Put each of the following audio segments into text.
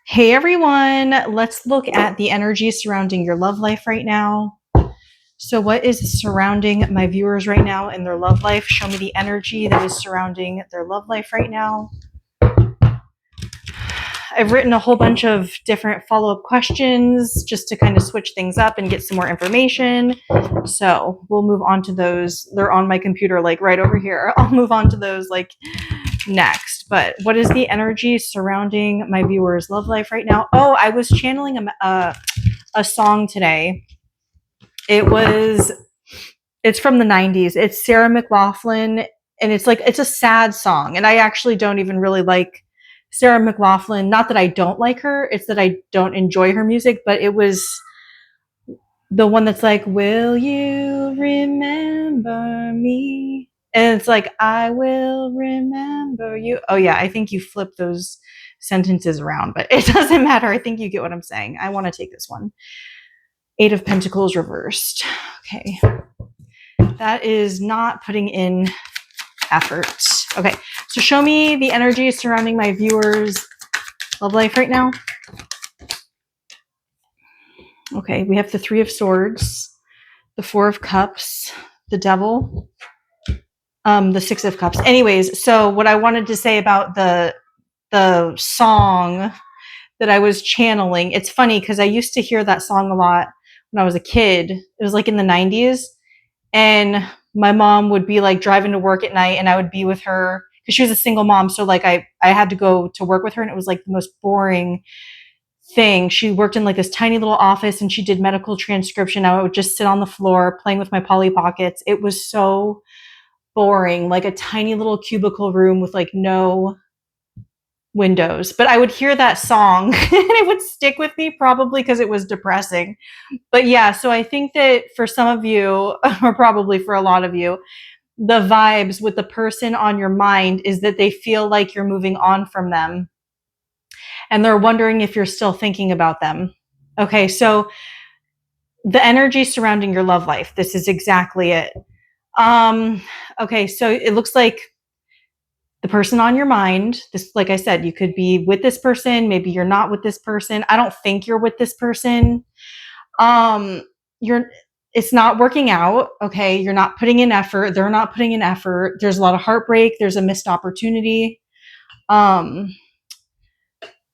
Hey everyone, let's look at the energy surrounding your love life right now. So, what is surrounding my viewers right now in their love life? Show me the energy that is surrounding their love life right now. I've written a whole bunch of different follow up questions just to kind of switch things up and get some more information. So, we'll move on to those. They're on my computer, like right over here. I'll move on to those like next. But what is the energy surrounding my viewers' love life right now? Oh, I was channeling a song today. It's from the 90s. It's Sarah McLachlan, and it's a sad song. And I actually don't even really like Sarah McLachlan. Not that I don't like her, it's that I don't enjoy her music, but it was the one that's like, will you remember me? And it's like, I will remember you. Oh yeah, I think you flip those sentences around, but it doesn't matter. I think you get what I'm saying. I want to take this one. Eight of Pentacles reversed. Okay. That is not putting in effort. Okay. So show me the energy surrounding my viewers' love life right now. Okay. We have the Three of Swords, the Four of Cups, the Devil, the Six of Cups. Anyways, so what I wanted to say about the song that I was channeling, it's funny because I used to hear that song a lot when I was a kid. It was like in the 90s. And my mom would be like driving to work at night and I would be with her because she was a single mom. So like I had to go to work with her and it was like the most boring thing. She worked in like this tiny little office and she did medical transcription. I would just sit on the floor playing with my Polly Pockets. It was so boring, like a tiny little cubicle room with like no windows. But I would hear that song and it would stick with me probably because it was depressing. But yeah, so I think that for some of you, or probably for a lot of you, the vibes with the person on your mind is that they feel like you're moving on from them and they're wondering if you're still thinking about them. Okay, so the energy surrounding your love life, this is exactly it. Okay, so it looks like the person on your mind, this, like I said, you could be with this person, maybe you're not with this person. I don't think you're with this person. You're It's not working out. Okay, you're not putting in effort, they're not putting in effort, there's a lot of heartbreak, there's a missed opportunity. And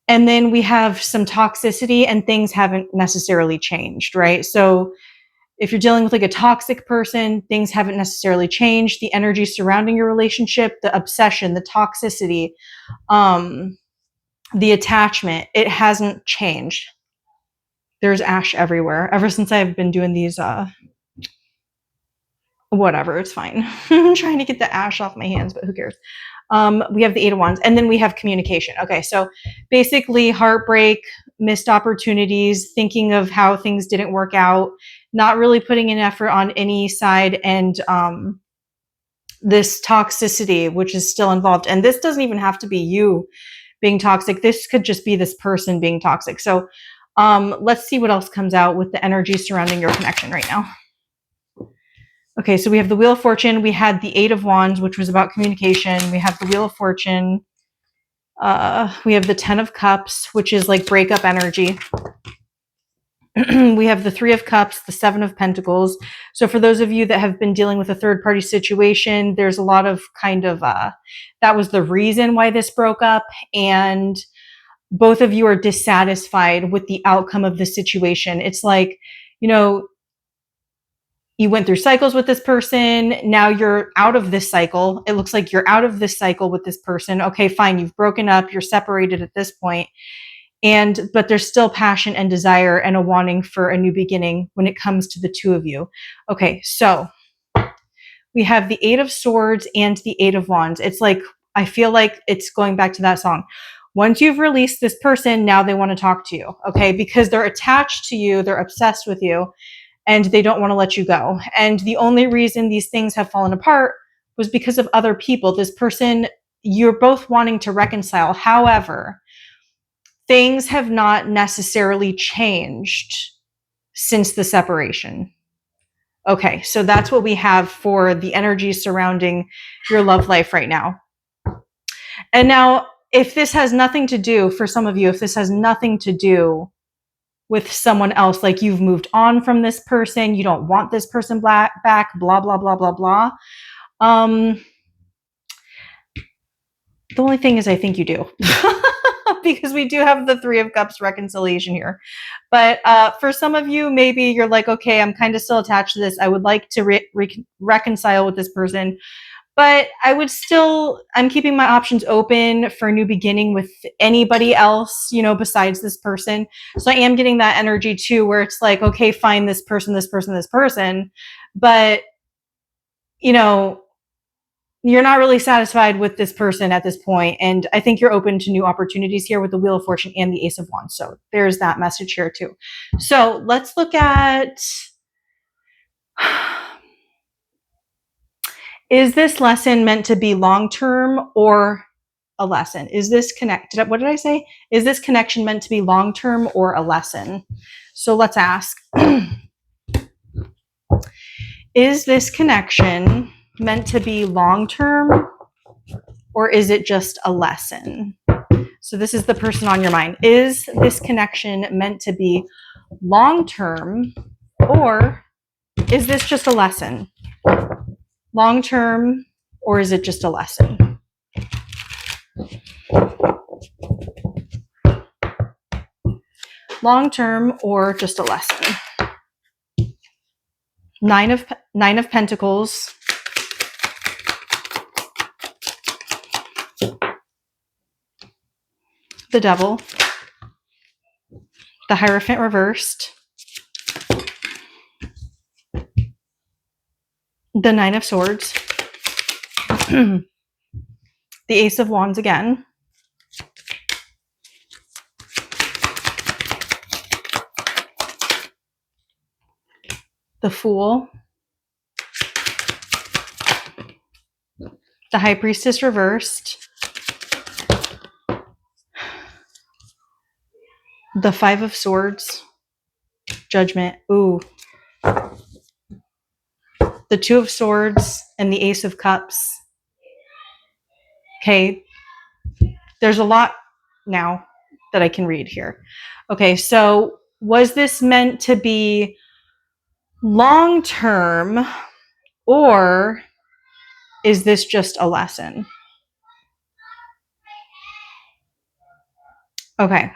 then we have some toxicity and things haven't necessarily changed, right? So if you're dealing with like a toxic person, things haven't necessarily changed. The energy surrounding your relationship, the obsession, the toxicity, the attachment, it hasn't changed. There's ash everywhere. Ever since I've been doing these, whatever, it's fine. I'm trying to get the ash off my hands, but who cares? We have the Eight of Wands, and then we have communication. Okay, so basically heartbreak, missed opportunities, thinking of how things didn't work out, not really putting in effort on any side, and this toxicity, which is still involved. And this doesn't even have to be you being toxic. This could just be this person being toxic. So let's see what else comes out with the energy surrounding your connection right now. Okay, so we have the Wheel of Fortune. We had the Eight of Wands, which was about communication. We have the Wheel of Fortune. We have the Ten of Cups, which is like breakup energy. We have the Three of Cups, the Seven of Pentacles. So for those of you that have been dealing with a third-party situation, there's a lot of kind of, that was the reason why this broke up. And both of you are dissatisfied with the outcome of the situation. It's like, you know, you went through cycles with this person. Now you're out of this cycle. It looks like you're out of this cycle with this person. Okay, fine. You've broken up. You're separated at this point. But there's still passion and desire and a wanting for a new beginning when it comes to the two of you. Okay, so we have the Eight of Swords and the Eight of Wands. It's like, I feel like it's going back to that song. Once you've released this person, now they want to talk to you, okay? Because they're attached to you, they're obsessed with you, and they don't want to let you go. And the only reason these things have fallen apart was because of other people. This person, you're both wanting to reconcile. However, things have not necessarily changed since the separation. Okay, so that's what we have for the energy surrounding your love life right now. And now if this has nothing to do, for some of you, if this has nothing to do with someone else, like you've moved on from this person, you don't want this person back, blah, blah, blah, blah, blah. The only thing is I think you do. Because we do have the Three of Cups reconciliation here. But for some of you, maybe you're like, okay, I'm kind of still attached to this. I would like to reconcile with this person. But I would still, I'm keeping my options open for a new beginning with anybody else, you know, besides this person. So I am getting that energy too, where it's like, okay, fine, this person, this person, this person. But, you know, you're not really satisfied with this person at this point. And I think you're open to new opportunities here with the Wheel of Fortune and the Ace of Wands. So there's that message here too. So let's look at, is this lesson meant to be long-term or a lesson? Is this connected? What did I say? Is this connection meant to be long-term or a lesson? So let's ask, is this connection meant to be long-term or is it just a lesson? So this is the person on your mind. Is this connection meant to be long-term or is this just a lesson? Long-term or is it just a lesson? Long-term or just a lesson? Nine of Pentacles. The Devil. The Hierophant reversed. The Nine of Swords. The Ace of Wands again. The Fool. The High Priestess reversed. The Five of Swords. Judgment. Ooh. The Two of Swords and the Ace of Cups. Okay. There's a lot now that I can read here. Okay, so was this meant to be long-term or is this just a lesson? Okay.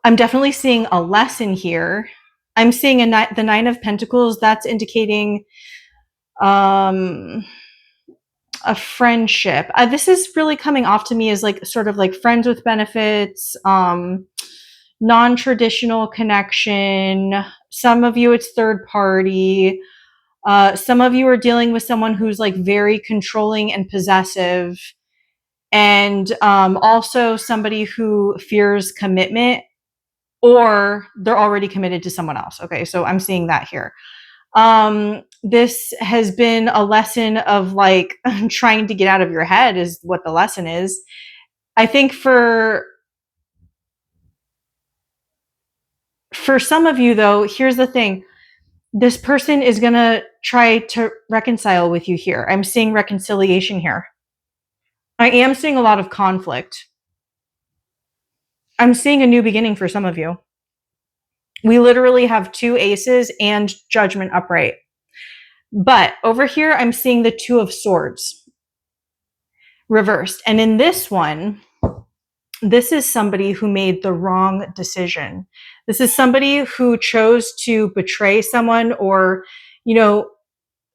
I'm definitely seeing a lesson here. I'm seeing the Nine of Pentacles. That's indicating a friendship. This is really coming off to me as like sort of like friends with benefits, non-traditional connection. Some of you it's third party. Some of you are dealing with someone who's like very controlling and possessive, and also somebody who fears commitment, or they're already committed to someone else. Okay, so I'm seeing that here. This has been a lesson of like trying to get out of your head is what the lesson is. I think for some of you though, here's the thing. This person is going to try to reconcile with you here. I'm seeing reconciliation here. I am seeing a lot of conflict. I'm seeing a new beginning for some of you. We literally have two aces and Judgment upright. But over here, I'm seeing the Two of Swords reversed. And in this one, this is somebody who made the wrong decision. This is somebody who chose to betray someone or, you know,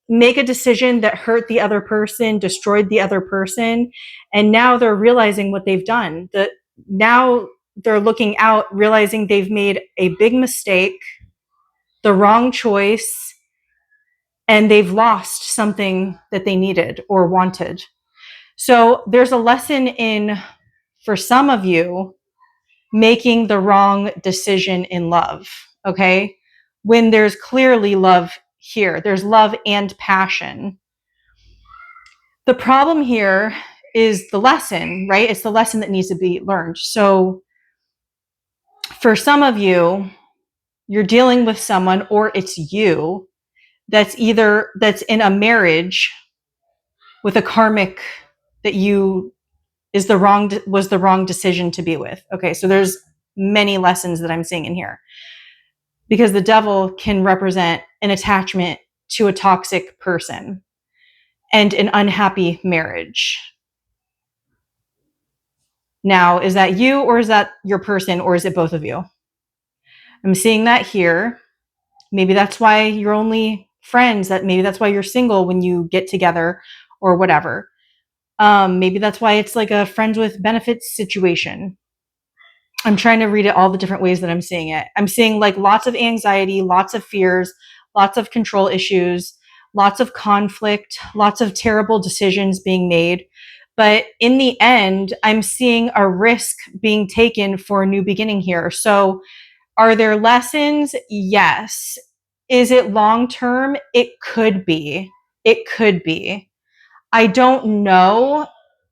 make a decision that hurt the other person, destroyed the other person. And now they're realizing what they've done. Now they're looking out, realizing they've made a big mistake, the wrong choice, and they've lost something that they needed or wanted. So there's a lesson in, for some of you, making the wrong decision in love, okay? When there's clearly love here, there's love and passion. The problem here is the lesson, right? It's the lesson that needs to be learned. So for some of you, you're dealing with someone, or it's you, that's in a marriage with a karmic that you was the wrong decision to be with. Okay, so there's many lessons that I'm seeing in here, because the devil can represent an attachment to a toxic person and an unhappy marriage. Now, is that you, or is that your person, or is it both of you? I'm seeing that here. Maybe that's why you're only friends, that maybe that's why you're single when you get together or whatever. Maybe that's why it's like a friends with benefits situation. I'm trying to read it all the different ways that I'm seeing it. I'm seeing like lots of anxiety, lots of fears, lots of control issues, lots of conflict, lots of terrible decisions being made. But in the end, I'm seeing a risk being taken for a new beginning here. So are there lessons? Yes. Is it long term? It could be. It could be. I don't know.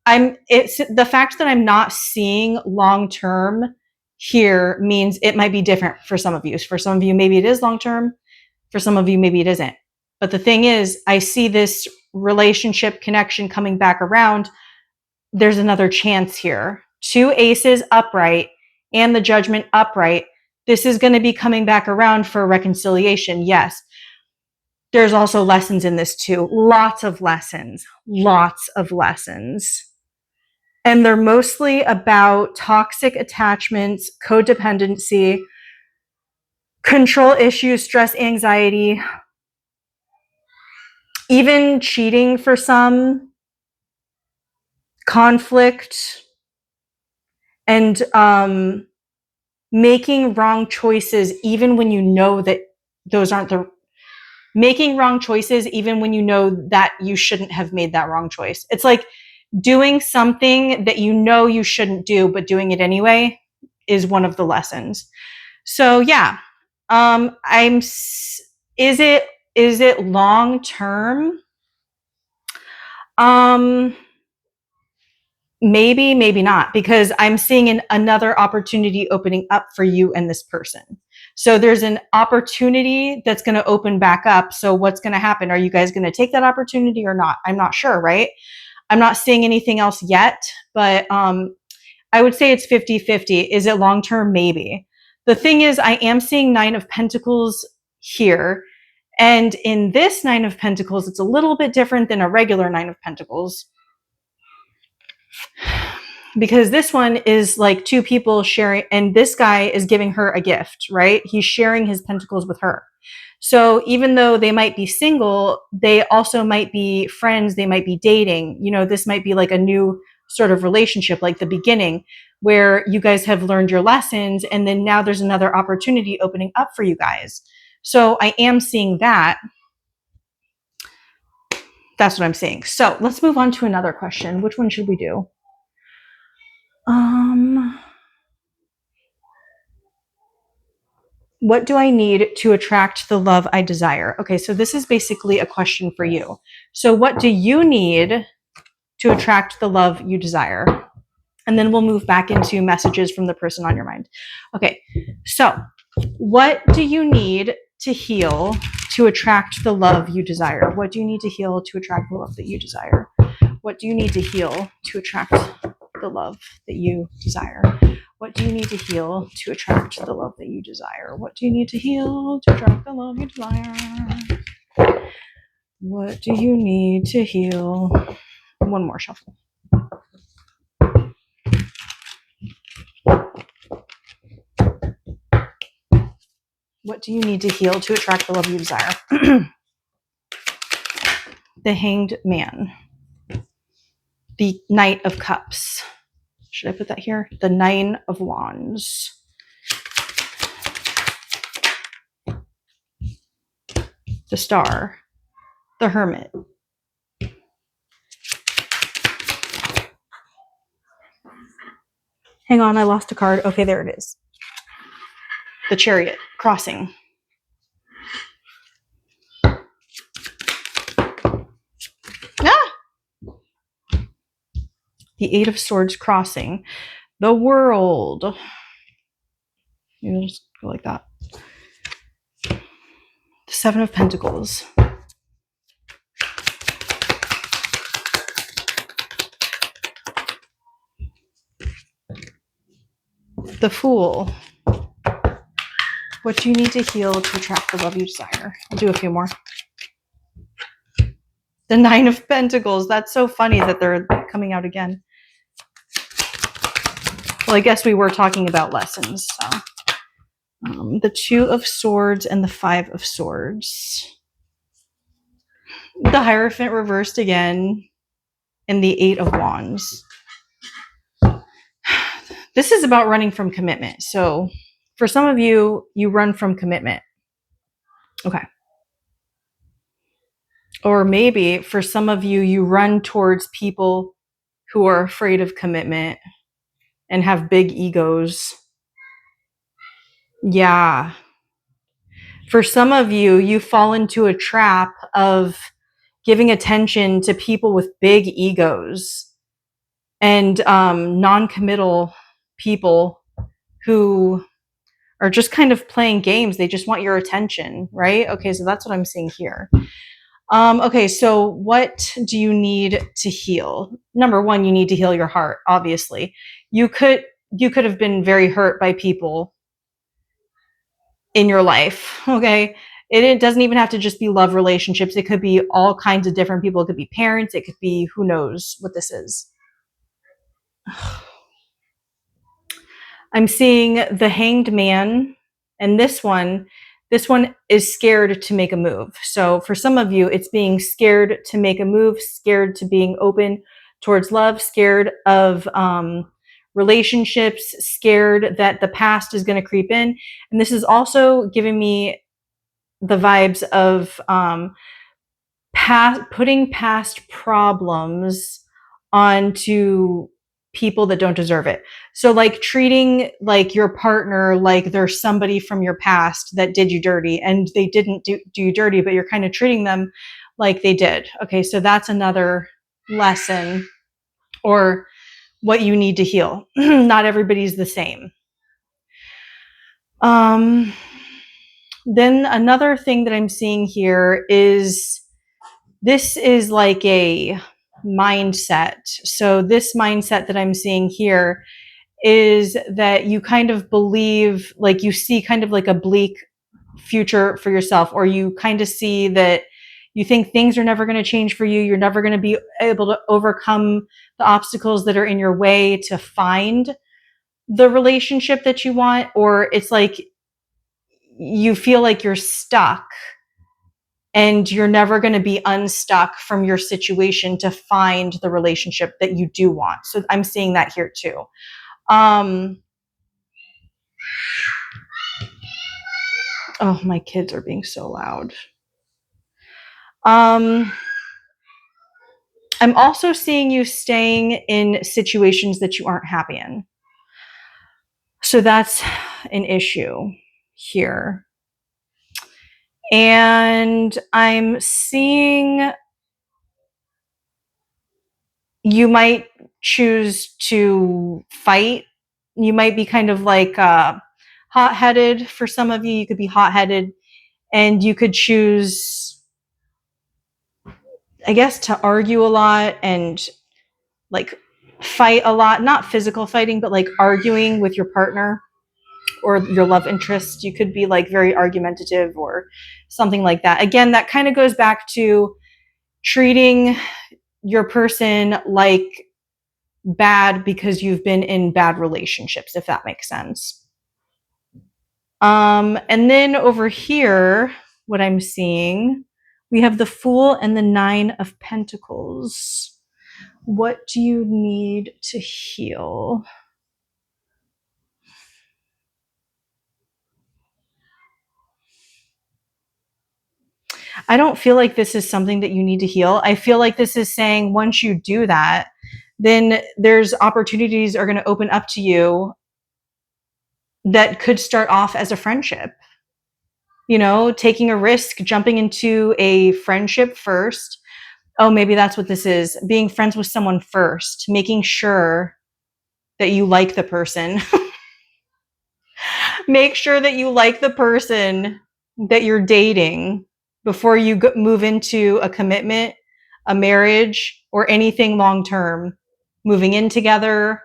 It's the fact that I'm not seeing long term here means it might be different for some of you. For some of you, maybe it is long term. For some of you, maybe it isn't. But the thing is, I see this relationship connection coming back around. There's another chance here. 2 aces upright and the judgment upright. This is going to be coming back around for reconciliation. Yes. There's also lessons in this too. Lots of lessons. And they're mostly about toxic attachments, codependency, control issues, stress, anxiety, even cheating for some, conflict, and making wrong choices even when you know that those aren't the making wrong choices even when you know that you shouldn't have made that wrong choice. It's like doing something that you know you shouldn't do, but doing it anyway is one of the lessons. So yeah, is it long term? Maybe not, because I'm seeing another opportunity opening up for you and this person. So there's an opportunity that's going to open back up. So what's going to happen? Are you guys going to take that opportunity or not? I'm not sure, right? I'm not seeing anything else yet, but I would say it's 50-50. Is it long term? Maybe. The thing is, I am seeing 9 of Pentacles here. And in this 9 of Pentacles, it's a little bit different than a regular 9 of Pentacles, because this one is like 2 people sharing, and this guy is giving her a gift, right? He's sharing his pentacles with her. So even though they might be single, they also might be friends, they might be dating. You know, this might be like a new sort of relationship, like the beginning, where you guys have learned your lessons, and then now there's another opportunity opening up for you guys. So I am seeing that. That's what I'm seeing. So let's move on to another question. Which one should we do? What do I need to attract the love I desire? Okay, so this is basically a question for you. So what do you need to attract the love you desire? And then we'll move back into messages from the person on your mind. Okay, so what do you need to heal to attract the love you desire? What do you need to heal to attract the love that you desire? What do you need to heal to attract the love that you desire? What do you need to heal to attract the love that you desire? What do you need to heal to attract the love you desire? What do you need to heal? One more shuffle. What do you need to heal to attract the love you desire? The Hanged Man. The Knight of Cups. Should I put that here? The 9 of Wands. The Star. The Hermit. Hang on, I lost a card. Okay, there it is. The Chariot. Crossing. Ah! The 8 of Swords crossing. The World. Maybe I'll just go like that. The 7 of Pentacles. The Fool. What do you need to heal to attract the love you desire? I'll do a few more. The Nine of Pentacles. That's so funny that they're coming out again. Well, I guess we were talking about lessons. So. The Two of Swords and the Five of Swords. The Hierophant reversed again. And the Eight of Wands. This is about running from commitment. So for some of you, you run from commitment. Okay. Or maybe for some of you, you run towards people who are afraid of commitment and have big egos. Yeah. For some of you, you fall into a trap of giving attention to people with big egos and non-committal people who are just kind of playing games. They just want your attention, right? Okay, so that's what I'm seeing here. Okay, so what do you need to heal? Number one, you need to heal your heart, obviously. You could have been very hurt by people in your life, okay? It doesn't even have to just be love relationships. It could be all kinds of different people. It could be parents. It could be who knows what this is. I'm seeing the Hanged Man, and this one is scared to make a move. So for some of you, it's being scared to make a move, scared to being open towards love, scared of relationships, scared that the past is going to creep in. And this is also giving me the vibes of putting past problems onto people that don't deserve it. So like treating like your partner like they're somebody from your past that did you dirty, and they didn't do you dirty, but you're kind of treating them like they did. Okay, so that's another lesson or what you need to heal. Not everybody's the same. Then another thing that I'm seeing here is this is like a mindset. So this mindset that I'm seeing here is that you kind of believe, like you see kind of like a bleak future for yourself, or you kind of see that you think things are never going to change for you. You're never going to be able to overcome the obstacles that are in your way to find the relationship that you want, or it's like you feel like you're stuck and you're never going to be unstuck from your situation to find the relationship that you do want. So I'm seeing that here too. Oh, my kids are being so loud. I'm also seeing you staying in situations that you aren't happy in. So that's an issue here. And I'm seeing you might choose to fight. You might be kind of like hot-headed. For some of you, you could be hot-headed, and you could choose, I guess, to argue a lot and like fight a lot. Not physical fighting, but like arguing with your partner or your love interest. You could be like very argumentative or something like that. Again, that kind of goes back to treating your person like bad because you've been in bad relationships, if that makes sense. And then over here, what I'm seeing, we have the Fool and the Nine of Pentacles. What do you need to heal? I don't feel like this is something that you need to heal. I feel like this is saying once you do that, then there's opportunities are going to open up to you that could start off as a friendship. You know, taking a risk, jumping into a friendship first. Oh, maybe that's what this is. Being friends with someone first, making sure that you like the person. Make sure that you like the person that you're dating before you move into a commitment, a marriage, or anything long term. Moving in together.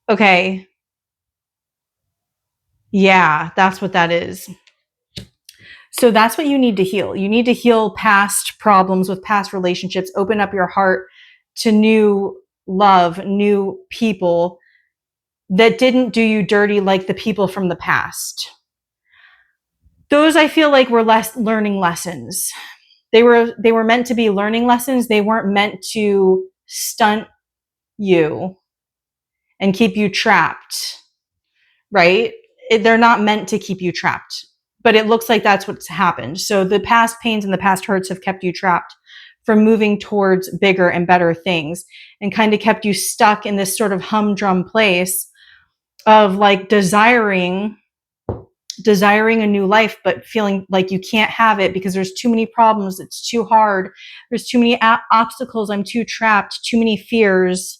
Okay. Yeah, that's what that is. So that's what you need to heal. You need to heal past problems with past relationships, open up your heart to new love, new people that didn't do you dirty like the people from the past. Those I feel like were learning lessons. They were meant to be learning lessons. They weren't meant to stunt you and keep you trapped, right? They're not meant to keep you trapped, but it looks like that's what's happened. So the past pains and the past hurts have kept you trapped from moving towards bigger and better things, and kind of kept you stuck in this sort of humdrum place of like desiring a new life, but feeling like you can't have it because there's too many problems. It's too hard. There's too many obstacles. I'm too trapped, too many fears.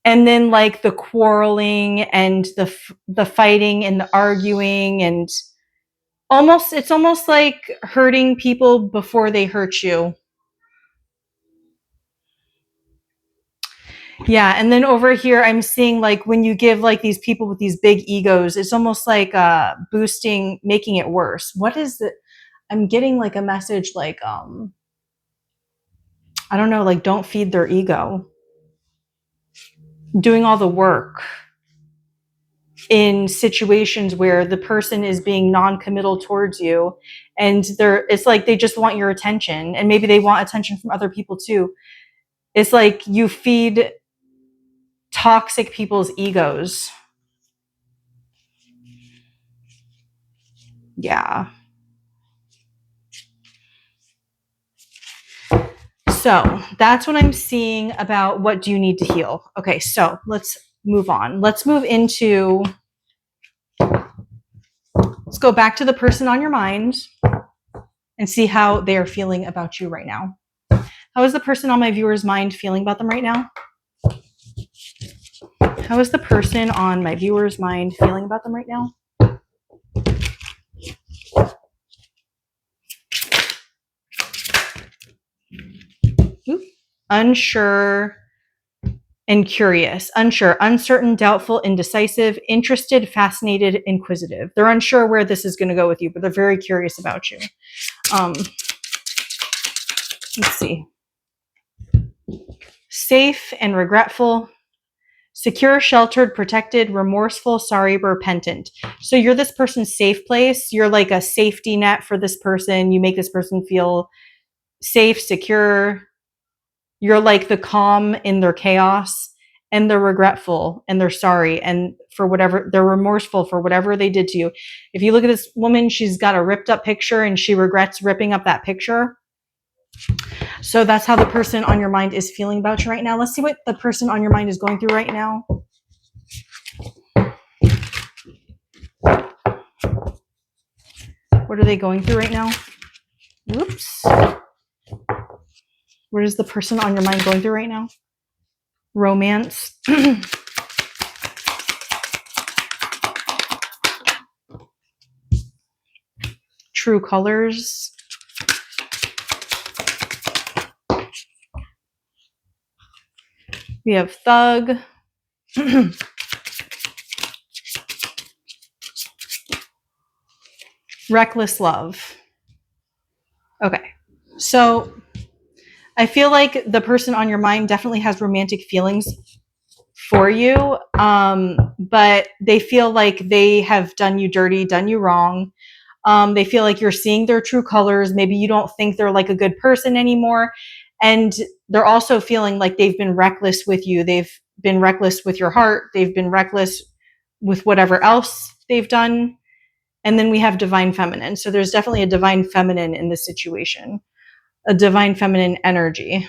And then like the quarreling and the fighting and the arguing, and it's almost like hurting people before they hurt you. Yeah, and then over here I'm seeing like when you give like these people with these big egos, it's almost like boosting, making it worse. What is it? I'm getting like a message like I don't know, like don't feed their ego. Doing all the work in situations where the person is being non-committal towards you, and it's like they just want your attention, and maybe they want attention from other people too. It's like you feed toxic people's egos. Yeah. So that's what I'm seeing about what do you need to heal. Okay, so let's move on. Let's go back to the person on your mind and see how they are feeling about you right now. How is the person on my viewer's mind feeling about them right now? How is the person on my viewer's mind feeling about them right now? Oop. Unsure and curious. Unsure, uncertain, doubtful, indecisive, interested, fascinated, inquisitive. They're unsure where this is going to go with you, but they're very curious about you. Let's see. Safe and regretful. Secure, sheltered, protected, remorseful, sorry, repentant. So you're this person's safe place. You're like a safety net for this person. You make this person feel safe, secure. You're like the calm in their chaos, and they're regretful and they're sorry, and for whatever, they're remorseful for whatever they did to you. If you look at this woman, she's got a ripped up picture and she regrets ripping up that picture. So that's how the person on your mind is feeling about you right now. Let's see what the person on your mind is going through right now. What are they going through right now? Whoops. What is the person on your mind going through right now? Romance. True colors. We have thug. Reckless love. Okay. So I feel like the person on your mind definitely has romantic feelings for you, but they feel like they have done you dirty, done you wrong. They feel like you're seeing their true colors. Maybe you don't think they're like a good person anymore. And they're also feeling like they've been reckless with you. They've been reckless with your heart. They've been reckless with whatever else they've done. And then we have divine feminine. So there's definitely a divine feminine in this situation, a divine feminine energy.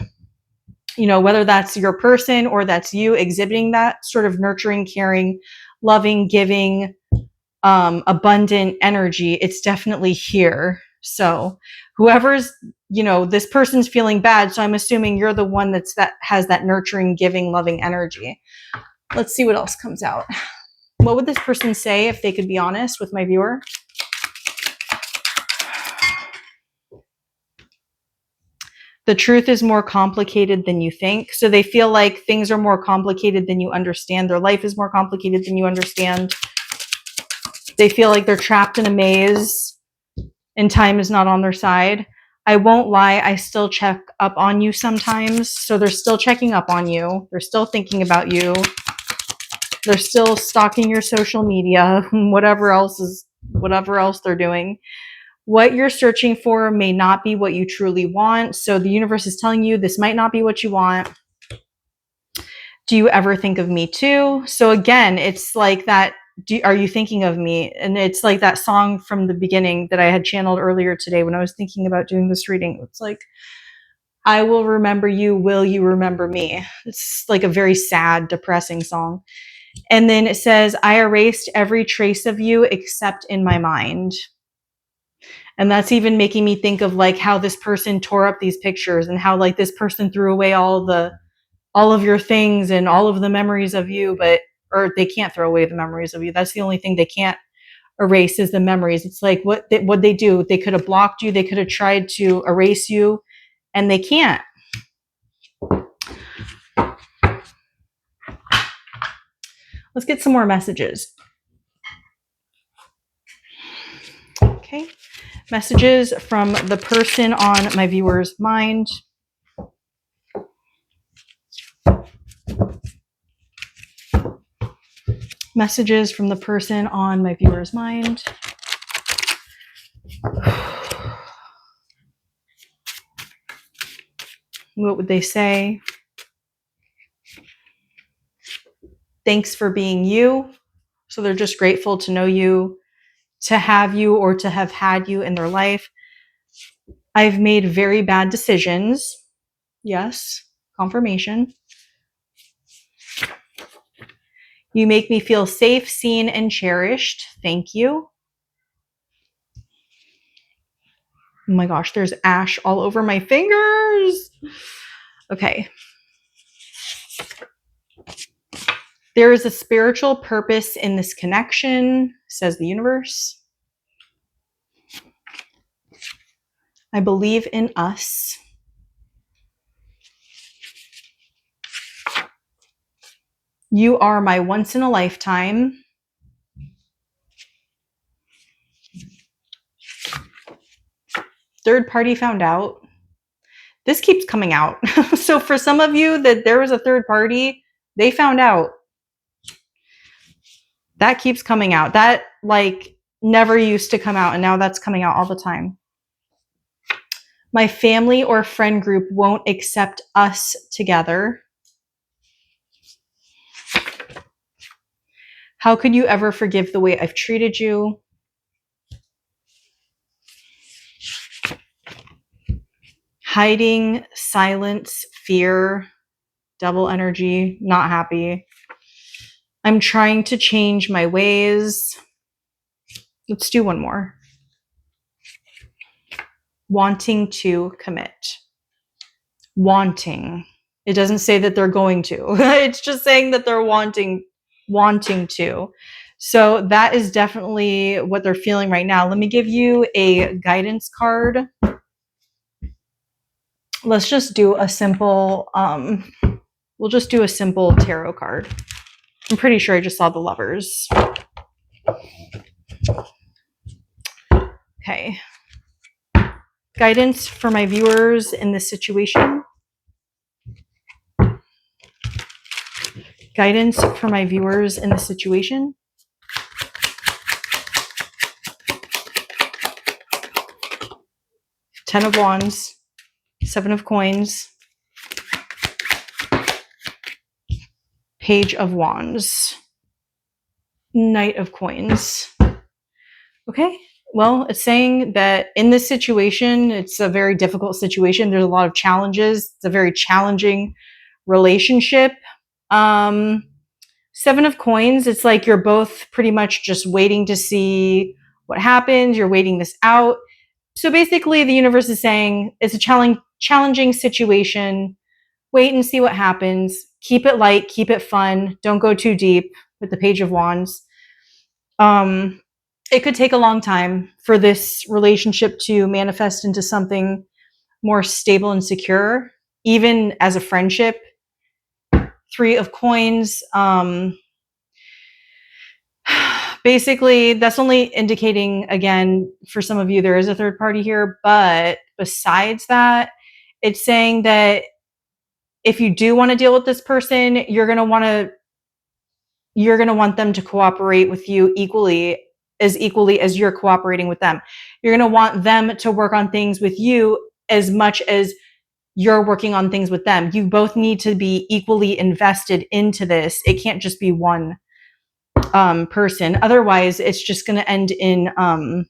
You know, whether that's your person or that's you exhibiting that sort of nurturing, caring, loving, giving, abundant energy, it's definitely here. So whoever's, this person's feeling bad. So I'm assuming you're the one that has that nurturing, giving, loving energy. Let's see what else comes out. What would this person say if they could be honest with my viewer? The truth is more complicated than you think. So they feel like things are more complicated than you understand. Their life is more complicated than you understand. They feel like they're trapped in a maze and time is not on their side. I won't lie, I still check up on you sometimes. So they're still checking up on you. They're still thinking about you. They're still stalking your social media, whatever else they're doing. What you're searching for may not be what you truly want. So the universe is telling you this might not be what you want. Do you ever think of me too? So again, it's like that. Are you thinking of me? And it's like that song from the beginning that I had channeled earlier today when I was thinking about doing this reading. It's like, I will remember you. Will you remember me? It's like a very sad, depressing song. And then it says, I erased every trace of you except in my mind. And that's even making me think of like how this person tore up these pictures and how like this person threw away all of your things and all of the memories of you, or they can't throw away the memories of you. That's the only thing they can't erase is the memories. It's like what they do. They could have blocked you. They could have tried to erase you and they can't. Let's get some more messages. Okay. Messages from the person on my viewer's mind. Messages from the person on my viewer's mind. What would they say? Thanks for being you. So they're just grateful to know you, to have you, or to have had you in their life. I've made very bad decisions. Yes, confirmation. You make me feel safe, seen, and cherished. Thank you. Oh my gosh, there's ash all over my fingers. Okay. There is a spiritual purpose in this connection, says the universe. I believe in us. You are my once in a lifetime. Third party found out. This keeps coming out. So for some of you that there was a third party, they found out. That keeps coming out. That like never used to come out, and now that's coming out all the time. My family or friend group won't accept us together. How could you ever forgive the way I've treated you? Hiding, silence, fear, double energy, not happy. I'm trying to change my ways. Let's do one more. Wanting to commit. Wanting. It doesn't say that they're going to. It's just saying that they're wanting to. So that is definitely what they're feeling right now. Let me give you a guidance card. Let's just do a simple, we'll just do a simple tarot card. I'm pretty sure I just saw the Lovers. Okay. Guidance for my viewers in this situation. Guidance for my viewers in this situation. Ten of Wands, Seven of Coins, Page of Wands, Knight of Coins. Okay, well, it's saying that in this situation, it's a very difficult situation. There's a lot of challenges. It's a very challenging relationship. Seven of Coins, it's like you're both pretty much just waiting to see what happens. You're waiting this out. So basically, the universe is saying it's a challenging situation. Wait and see what happens. Keep it light, keep it fun. Don't go too deep with the Page of Wands. It could take a long time for this relationship to manifest into something more stable and secure, even as a friendship. Three of Coins. Basically, that's only indicating, again, for some of you, there is a third party here. But besides that, it's saying that if you do want to deal with this person, you're going to want them to cooperate with you equally as you're cooperating with them. You're going to want them to work on things with you as much as you're working on things with them. You both need to be equally invested into this. It can't just be one person. Otherwise, it's just going to end in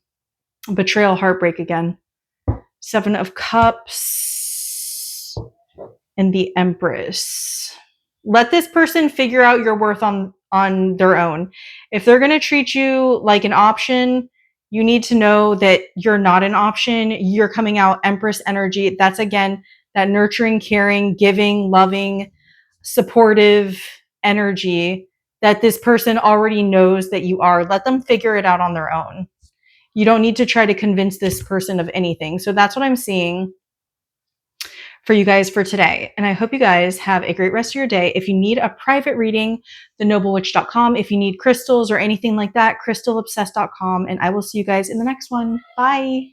betrayal, heartbreak again. Seven of Cups and the Empress. Let this person figure out your worth on their own. If they're going to treat you like an option, you need to know that you're not an option. You're coming out Empress energy. That's, again, that nurturing, caring, giving, loving, supportive energy that this person already knows that you are. Let them figure it out on their own. You don't need to try to convince this person of anything. So that's what I'm seeing for you guys for today. And I hope you guys have a great rest of your day. If you need a private reading, thenoblewitch.com. If you need crystals or anything like that, crystalobsessed.com. And I will see you guys in the next one. Bye.